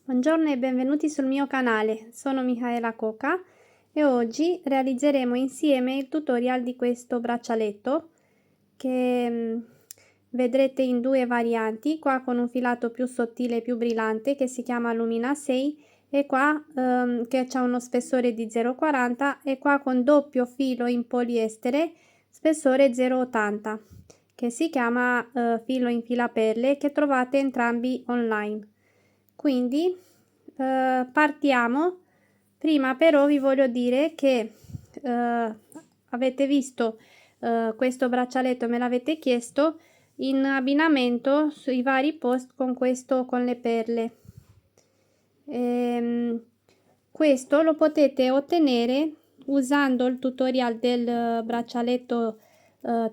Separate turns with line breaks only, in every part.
Buongiorno e benvenuti sul mio canale, sono Michaela Coca e oggi realizzeremo insieme il tutorial di questo braccialetto che vedrete in due varianti, qua con un filato più sottile e più brillante che si chiama Lumina 6 e qua che ha uno spessore di 0,40 e qua con doppio filo in poliestere spessore 0,80 che si chiama filo in filaperle, che trovate entrambi online. Quindi partiamo. Prima però vi voglio dire che avete visto questo braccialetto, me l'avete chiesto in abbinamento sui vari post con questo, con le perle. Questo lo potete ottenere usando il tutorial del braccialetto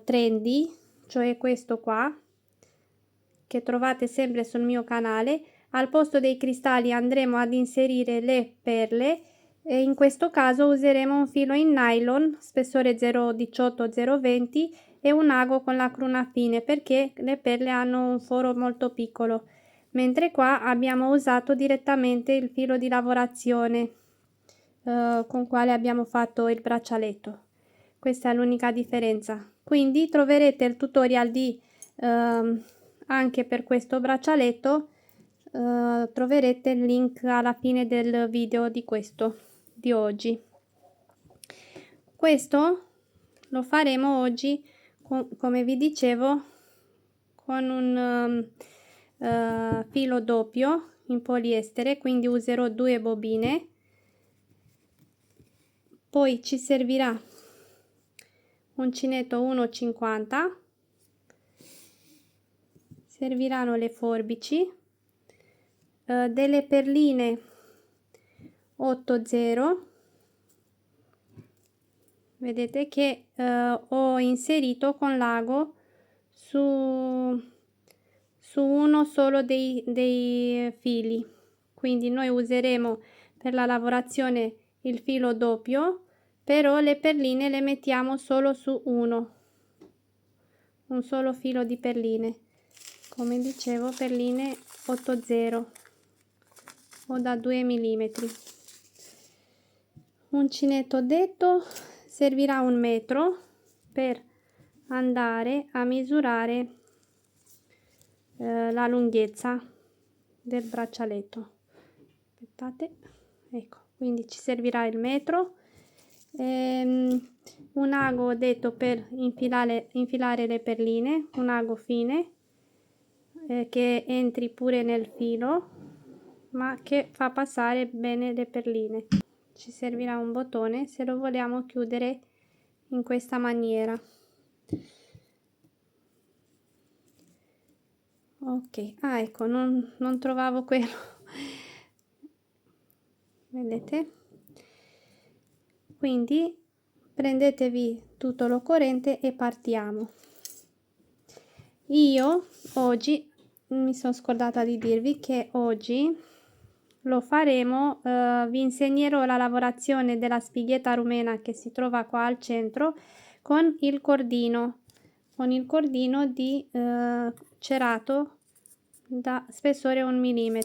trendy, cioè questo qua che trovate sempre sul mio canale. Al posto dei cristalli andremo ad inserire le perle e in questo caso useremo un filo in nylon spessore 0,18-0,20 e un ago con la cruna fine perché le perle hanno un foro molto piccolo, mentre qua abbiamo usato direttamente il filo di lavorazione con quale abbiamo fatto il braccialetto. Questa è l'unica differenza. Quindi troverete il tutorial di anche per questo braccialetto, troverete il link alla fine del video di questo di oggi. Questo lo faremo oggi come vi dicevo con un filo doppio in poliestere, quindi userò 2 bobine. Poi ci servirà uncinetto 1,50, serviranno le forbici, delle perline 8,0. Vedete che ho inserito con l'ago su uno solo dei fili, quindi noi useremo per la lavorazione il filo doppio, però le perline le mettiamo solo su un solo filo di perline, come dicevo perline 8,0 o da 2 mm. Uncinetto detto servirà 1 metro per andare a misurare la lunghezza del braccialetto. Aspettate, ecco, quindi ci servirà il metro. Un ago detto per infilare le perline, un ago fine che entri pure nel filo ma che fa passare bene le perline. Ci servirà un bottone se lo vogliamo chiudere in questa maniera. Ok, ecco, non trovavo quello. Vedete? Quindi prendetevi tutto l'occorrente e partiamo. Io oggi mi sono scordata di dirvi che oggi lo faremo, vi insegnerò la lavorazione della spighetta rumena che si trova qua al centro con il cordino di cerato da spessore 1 mm.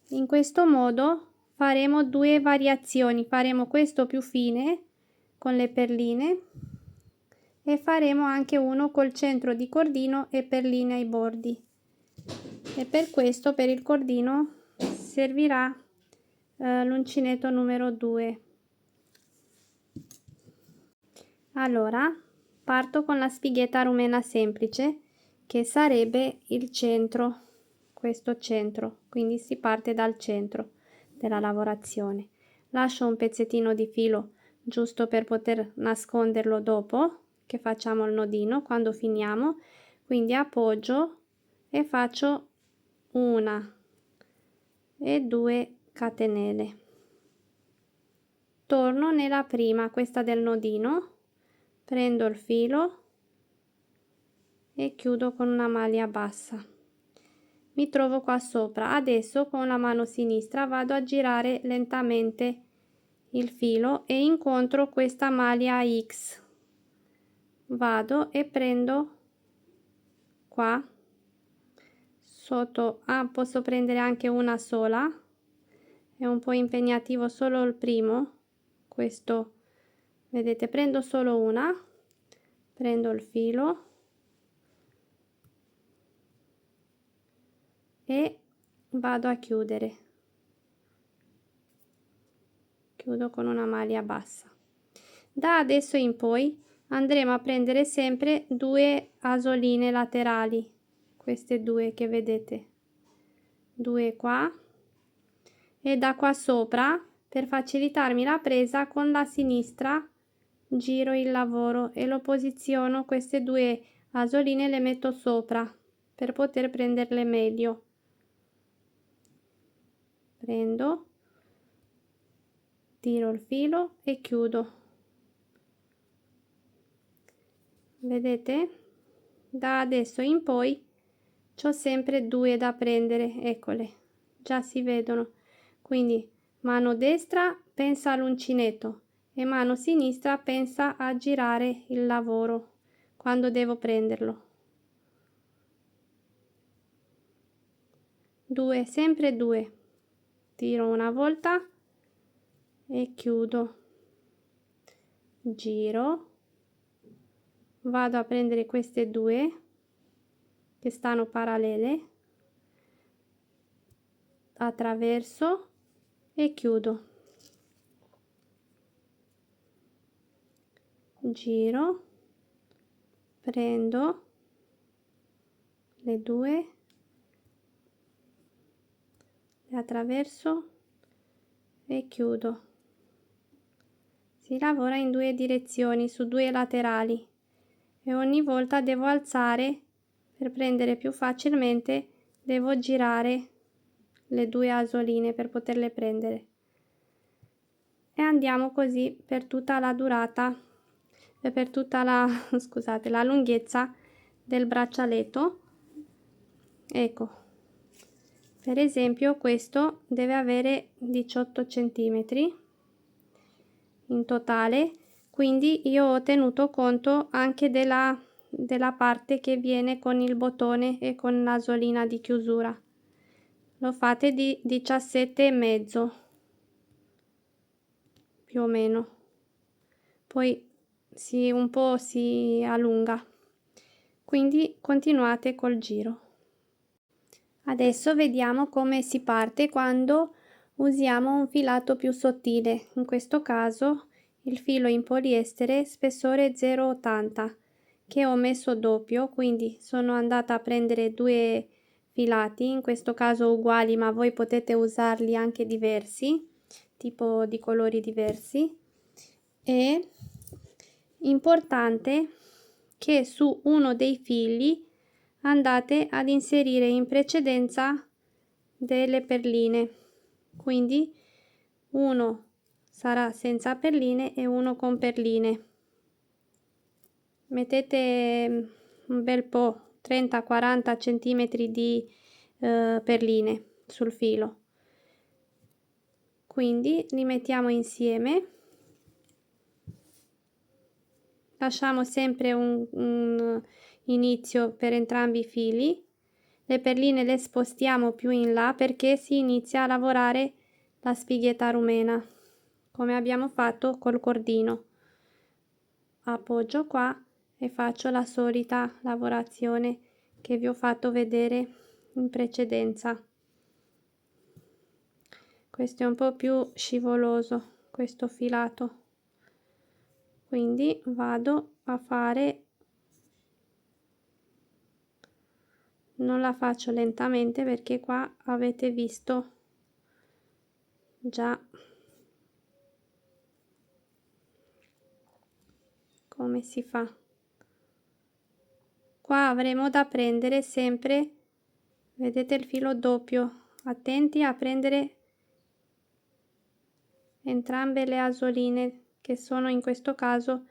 In questo modo faremo due variazioni, faremo questo più fine con le perline e faremo anche uno col centro di cordino e perline ai bordi, e per questo per il cordino servirà l'uncinetto numero 2. Allora parto con la spighetta rumena semplice che sarebbe il centro, questo centro, quindi si parte dal centro della lavorazione. Lascio un pezzettino di filo giusto per poter nasconderlo dopo che facciamo il nodino quando finiamo, quindi appoggio e faccio 1 e 2 catenelle. Torno nella prima, questa del nodino, prendo il filo e chiudo con una maglia bassa. Mi trovo qua sopra. Adesso con la mano sinistra vado a girare lentamente il filo e incontro questa maglia X. Vado e prendo qua sotto. Posso prendere anche una sola, è un po' impegnativo solo il primo, questo, vedete, prendo solo una, prendo il filo e vado a chiudere, chiudo con una maglia bassa. Da adesso in poi andremo a prendere sempre 2 asoline laterali, queste due che vedete, 2 qua, e da qua sopra, per facilitarmi la presa, con la sinistra giro il lavoro e lo posiziono, queste 2 asoline le metto sopra per poter prenderle meglio. Prendo, tiro il filo e chiudo. Vedete? Da adesso in poi c'ho sempre 2 da prendere, eccole, già si vedono. Quindi mano destra pensa all'uncinetto e mano sinistra pensa a girare il lavoro quando devo prenderlo. 2, sempre 2, tiro una volta e chiudo, giro, vado a prendere queste 2 che stanno parallele, attraverso e chiudo, giro, prendo le 2, le attraverso e chiudo. Si lavora in 2 direzioni su 2 laterali e ogni volta devo alzare, per prendere più facilmente devo girare le 2 asoline per poterle prendere, e andiamo così per tutta la durata e per tutta la scusate, la lunghezza del braccialetto. Ecco, per esempio questo deve avere 18 centimetri in totale, quindi io ho tenuto conto anche della parte che viene con il bottone e con l'asolina di chiusura. Lo fate di 17,5 più o meno, poi un po' si allunga, quindi continuate col giro. Adesso vediamo come si parte quando usiamo un filato più sottile, in questo caso il filo in poliestere spessore 0,80 che ho messo doppio, quindi sono andata a prendere 2 filati, in questo caso uguali, ma voi potete usarli anche diversi, tipo di colori diversi. E importante che su uno dei fili andate ad inserire in precedenza delle perline, quindi uno sarà senza perline e uno con perline. Mettete un bel po', 30-40 centimetri di perline sul filo, quindi li mettiamo insieme, lasciamo sempre un inizio per entrambi i fili, le perline le spostiamo più in là perché si inizia a lavorare la spighetta rumena come abbiamo fatto col cordino. Appoggio qua e faccio la solita lavorazione che vi ho fatto vedere in precedenza. Questo è un po' più scivoloso, questo filato, quindi vado a fare, non la faccio lentamente perché qua avete visto già come si fa. Qua avremo da prendere sempre, vedete il filo doppio, attenti a prendere entrambe le asoline, che sono in questo caso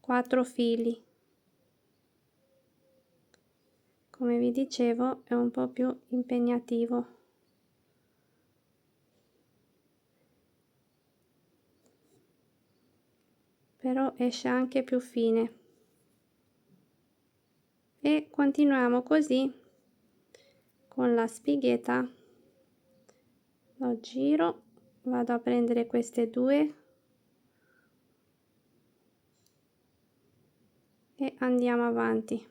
4 fili. Come vi dicevo è un po' più impegnativo, però esce anche più fine, e continuiamo così con la spighetta lo giro, vado a prendere queste due e andiamo avanti.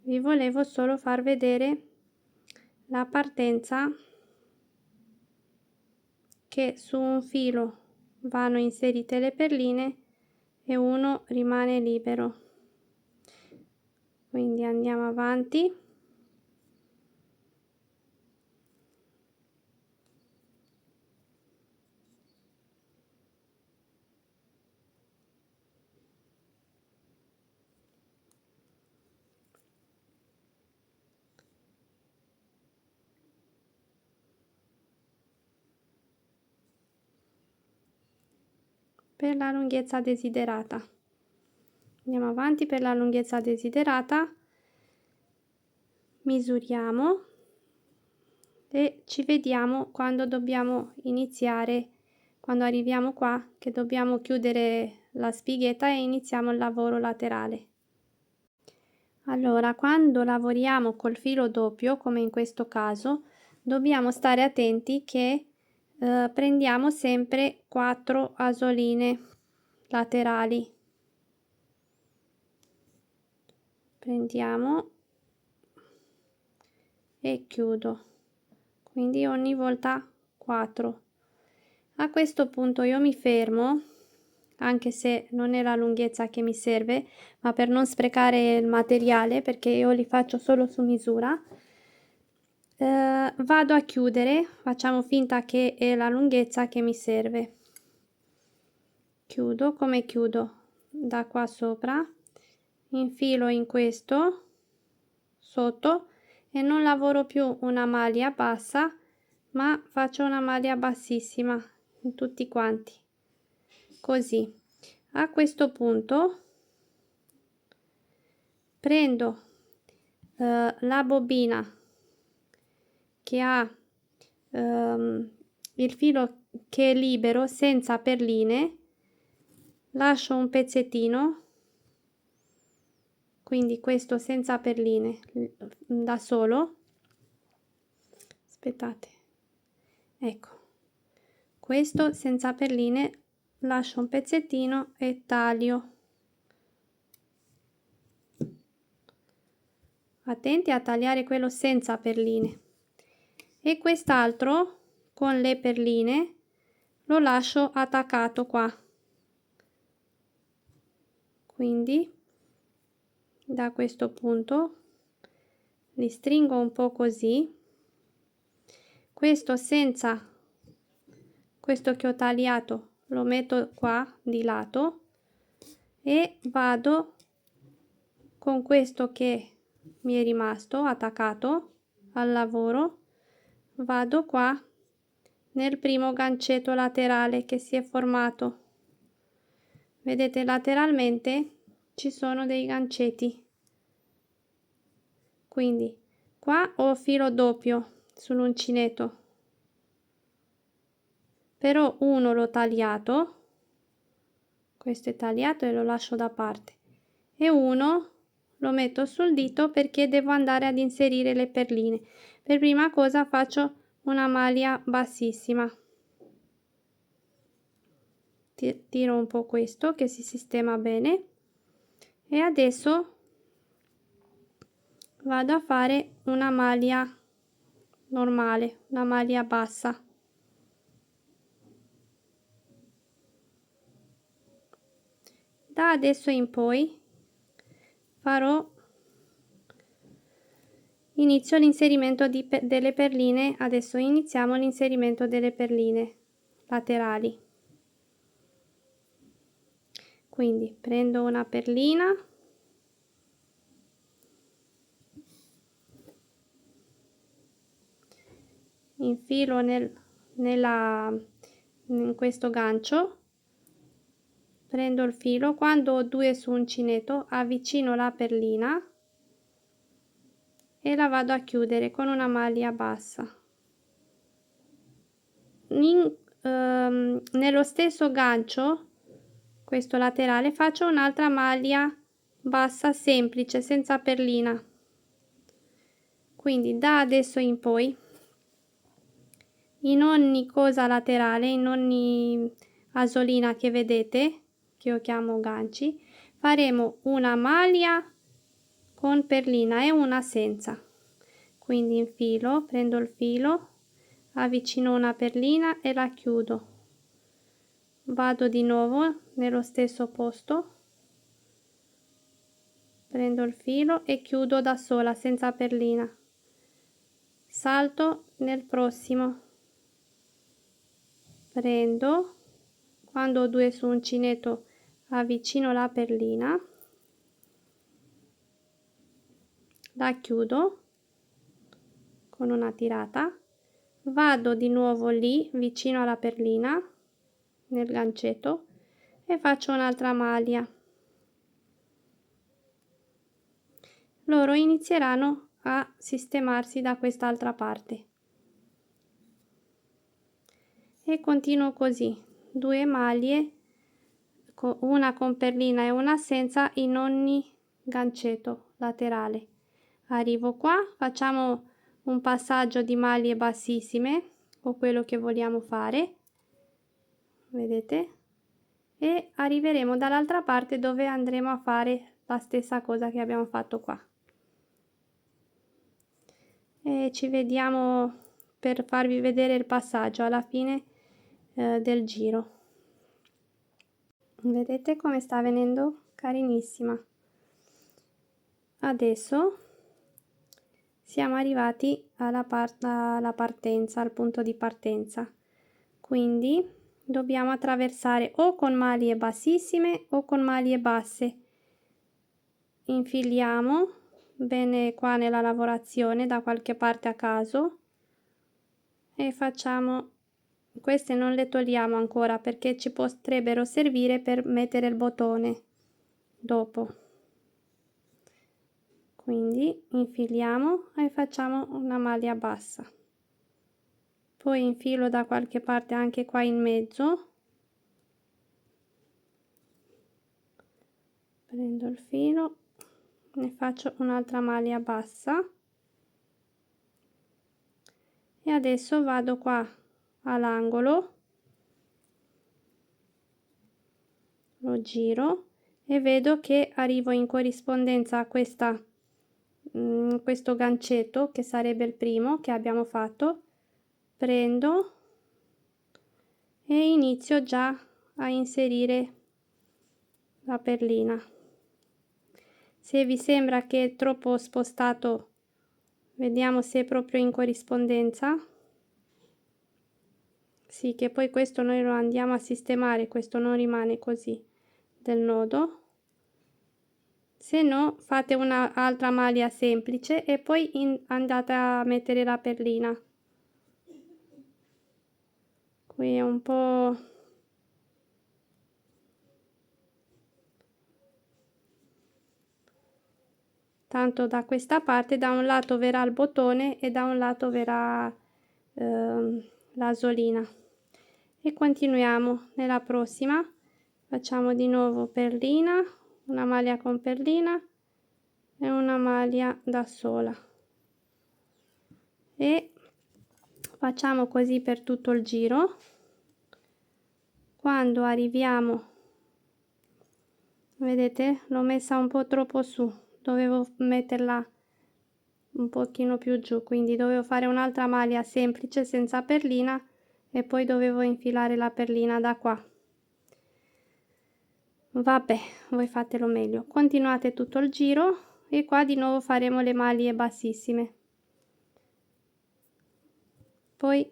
Vi volevo solo far vedere la partenza, che su un filo vanno inserite le perline e uno rimane libero. Quindi andiamo avanti. Per la lunghezza desiderata. Andiamo avanti per la lunghezza desiderata, misuriamo e ci vediamo quando dobbiamo iniziare, quando arriviamo qua, che dobbiamo chiudere la spighetta e iniziamo il lavoro laterale. Allora, quando lavoriamo col filo doppio, come in questo caso, dobbiamo stare attenti che prendiamo sempre 4 asoline laterali. Prendiamo e chiudo, quindi ogni volta 4. A questo punto io mi fermo, anche se non è la lunghezza che mi serve, ma per non sprecare il materiale, perché io li faccio solo su misura, vado a chiudere, facciamo finta che è la lunghezza che mi serve. Chiudo, come chiudo? Da qua sopra, infilo in questo sotto e non lavoro più una maglia bassa, ma faccio una maglia bassissima in tutti quanti, così. A questo punto prendo la bobina che ha il filo che è libero, senza perline, lascio un pezzettino, quindi questo senza perline da solo, aspettate, ecco, questo senza perline, lascio un pezzettino e taglio. Attenti a tagliare quello senza perline. E quest'altro con le perline lo lascio attaccato qua, quindi da questo punto li stringo un po' così, questo senza, questo che ho tagliato lo metto qua di lato e vado con questo che mi è rimasto attaccato al lavoro, vado qua nel primo gancetto laterale che si è formato. Vedete, lateralmente ci sono dei gancetti, quindi qua ho filo doppio sull'uncinetto, però uno l'ho tagliato, questo è tagliato e lo lascio da parte, e uno lo metto sul dito perché devo andare ad inserire le perline. Per prima cosa faccio una maglia bassissima, tiro un po' questo che si sistema bene e adesso vado a fare una maglia normale, una maglia bassa. Da adesso in poi inizio l'inserimento delle perline. Adesso iniziamo l'inserimento delle perline laterali. Quindi prendo una perlina, infilo in questo gancio, prendo il filo, quando ho due su uncinetto avvicino la perlina e la vado a chiudere con una maglia bassa. Nello stesso gancio, questo laterale, faccio un'altra maglia bassa semplice senza perlina, Quindi da adesso in poi, in ogni cosa laterale, in ogni asolina che vedete, che io chiamo ganci, faremo una maglia con perlina e una senza. Quindi infilo, prendo il filo, avvicino una perlina e la chiudo. Vado di nuovo nello stesso posto, prendo il filo e chiudo da sola senza perlina. Salto nel prossimo, prendo, quando ho due su uncinetto avvicino la perlina, la chiudo con una tirata, vado di nuovo lì vicino alla perlina nel gancetto e faccio un'altra maglia. Loro inizieranno a sistemarsi da quest'altra parte e continuo così, 2 maglie, una con perlina e una senza in ogni gancetto laterale. Arrivo qua, facciamo un passaggio di maglie bassissime o quello che vogliamo fare, vedete, e arriveremo dall'altra parte dove andremo a fare la stessa cosa che abbiamo fatto qua. E ci vediamo per farvi vedere il passaggio alla fine del giro. Vedete come sta venendo carinissima. Adesso siamo arrivati alla partenza, al punto di partenza, quindi dobbiamo attraversare o con maglie bassissime o con maglie basse. Infiliamo bene qua nella lavorazione da qualche parte a caso e facciamo, queste non le togliamo ancora perché ci potrebbero servire per mettere il bottone dopo. Quindi infiliamo e facciamo una maglia bassa, poi infilo da qualche parte anche qua in mezzo, prendo il filo, ne faccio un'altra maglia bassa e adesso vado qua all'angolo, lo giro e vedo che arrivo in corrispondenza a questa questo gancetto che sarebbe il primo che abbiamo fatto, prendo e inizio già a inserire la perlina. Se vi sembra che è troppo spostato, vediamo se è proprio in corrispondenza. Sì, che poi questo noi lo andiamo a sistemare, questo non rimane così del nodo. Se no fate un'altra maglia semplice e poi andate a mettere la perlina. Qui è un po' tanto da questa parte, da un lato verrà il bottone e da un lato verrà l'asolina. E continuiamo nella prossima, facciamo di nuovo perlina, una maglia con perlina e una maglia da sola e facciamo così per tutto il giro. Quando arriviamo, vedete, l'ho messa un po' troppo su, dovevo metterla un pochino più giù, quindi dovevo fare un'altra maglia semplice senza perlina e poi dovevo infilare la perlina da qua. Vabbè, voi fatelo meglio, continuate tutto il giro e qua di nuovo faremo le maglie bassissime, poi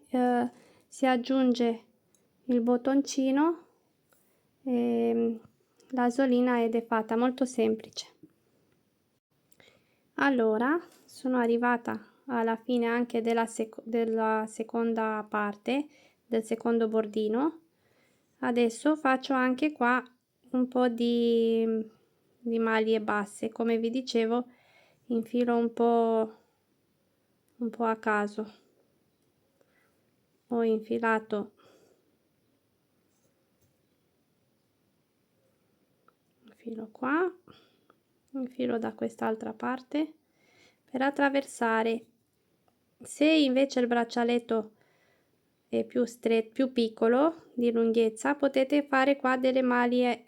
si aggiunge il bottoncino e l'asolina ed è fatta, molto semplice. Allora sono arrivata alla fine anche della seconda parte del secondo bordino. Adesso faccio anche qua un po' di maglie basse, come vi dicevo, infilo un po' a caso. Ho infilato, infilo qua, infilo da quest'altra parte per attraversare Se invece il braccialetto è più stretto, più piccolo di lunghezza, potete fare qua delle maglie,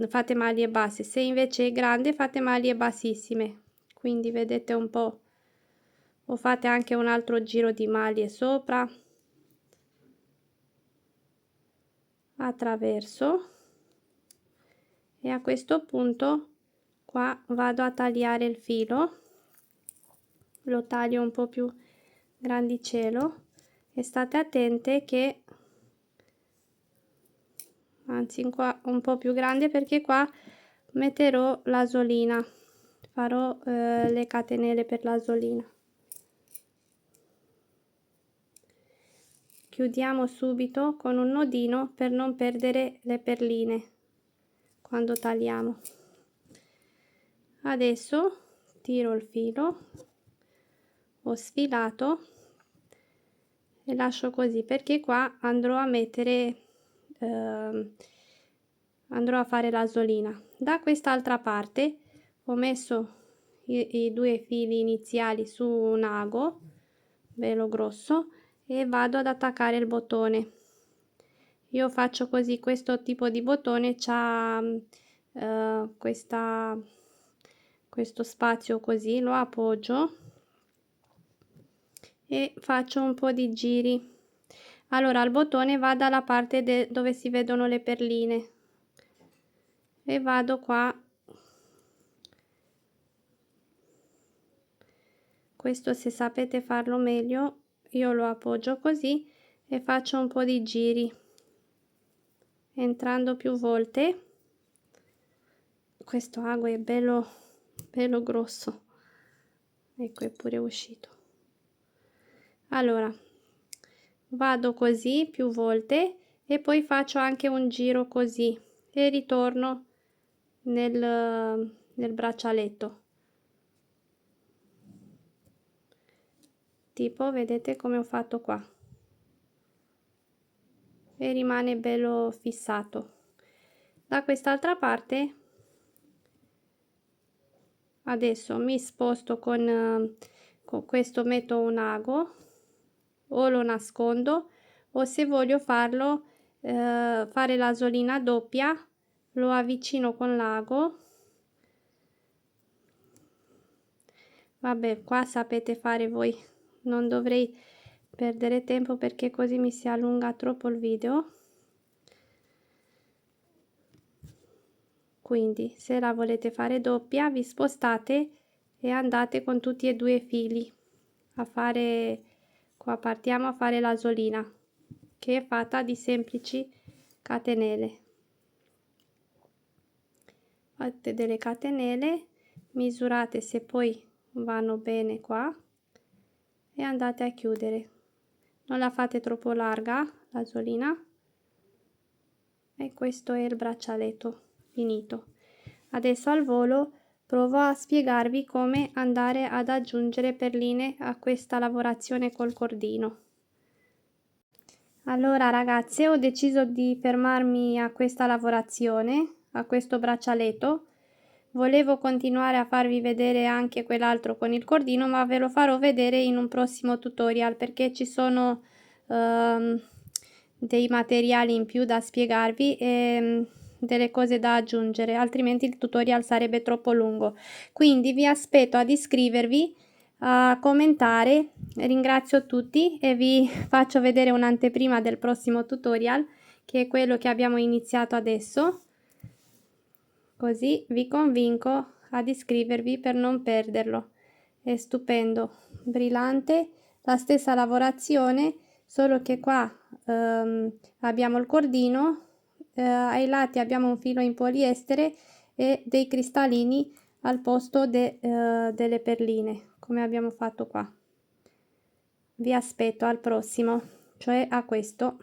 fate maglie basse. Se invece è grande, fate maglie bassissime. Quindi vedete un po', o fate anche un altro giro di maglie sopra, attraverso, e a questo punto qua vado a tagliare il filo, lo taglio un po' più grandicello e state attente che, anzi qua un po' più grande, perché qua metterò l'asolina, farò le catenelle per l'asolina. Chiudiamo subito con un nodino per non perdere le perline quando tagliamo. Adesso tiro il filo, ho sfilato e lascio così, perché qua andrò a mettere andrò a fare l'asolina. Da quest'altra parte ho messo i due fili iniziali su un ago bello grosso e vado ad attaccare il bottone. Io faccio così, questo tipo di bottone c'ha questo spazio, così lo appoggio e faccio un po' di giri. Allora il bottone va dalla parte dove si vedono le perline e vado qua, questo se sapete farlo meglio, io lo appoggio così e faccio un po' di giri entrando più volte. Questo ago è bello grosso, ecco, è pure uscito. Allora vado così più volte e poi faccio anche un giro così e ritorno nel braccialetto, tipo vedete come ho fatto qua, e rimane bello fissato. Da quest'altra parte adesso mi sposto con questo, metto un ago o lo nascondo, o se voglio farlo fare l'asolina doppia, lo avvicino con l'ago. Vabbè, qua sapete fare voi, non dovrei perdere tempo perché così mi si allunga troppo il video. Quindi se la volete fare doppia, vi spostate e andate con tutti e due i fili a fare, qua partiamo a fare l'asolina, che è fatta di semplici catenelle. Fate delle catenelle, misurate se poi vanno bene qua e andate a chiudere. Non la fate troppo larga l'asolina, e questo è il braccialetto finito. Adesso al volo provo a spiegarvi come andare ad aggiungere perline a questa lavorazione col cordino. Allora ragazze, ho deciso di fermarmi a questa lavorazione, a questo braccialetto. Volevo continuare a farvi vedere anche quell'altro con il cordino, ma ve lo farò vedere in un prossimo tutorial, perché ci sono dei materiali in più da spiegarvi e delle cose da aggiungere, altrimenti il tutorial sarebbe troppo lungo. Quindi vi aspetto ad iscrivervi, a commentare. Ringrazio tutti e vi faccio vedere un'anteprima del prossimo tutorial, che è quello che abbiamo iniziato adesso, così vi convinco ad iscrivervi per non perderlo. È stupendo, brillante, la stessa lavorazione, solo che qua abbiamo il cordino, ai lati abbiamo un filo in poliestere e dei cristallini al posto delle perline, come abbiamo fatto qua. Vi aspetto al prossimo, cioè a questo.